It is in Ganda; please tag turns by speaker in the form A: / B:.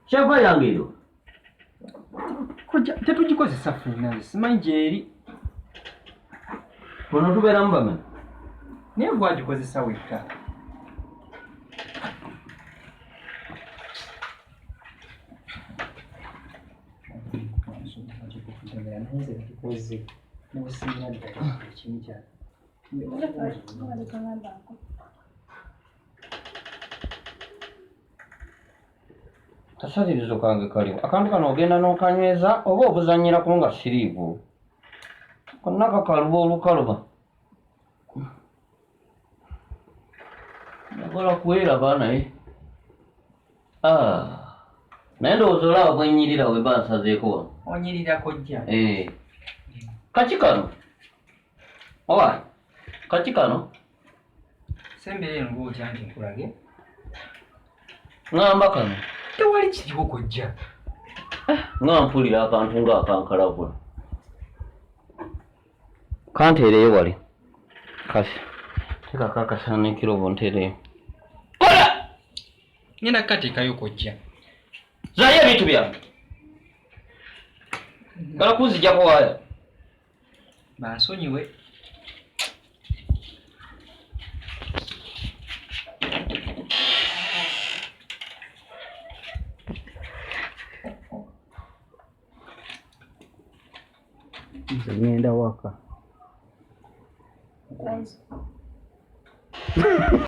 A: Shava yange yo.
B: Kujja tetugikozesa ffenna simanyi gyeri.
A: Ono tubeera mubame.
B: Naye gwagikozesa wekka.
A: Kasabirizo kange kaliwo. Akantu kano ogenda n'okanyweza oba obuzannyirako nga siriivu. Konna kakaluba olukaluba. Nakola kuweraba naye. Naye ndowooza olaba bwe nnyirira we bansazeeko wano.
B: Onyirira kojja.
A: Kaki kano? Owa, kaki kano?
B: Sembere eno ng'otya nti nkulage.
A: Ngamba kano.
B: Tewali kiriwo kojja.
A: Nga mpulira akantu ng'akankalabula. Kanteereyo wali. Kasi. Tekako akasaanikirobo nteereyo. Kola!
B: Ngenda kukateekayo kojja.
A: Zaayo ebintu byange. Kala kunzijjako waaya.
B: Bansonyiwe. Nze ngenda waka.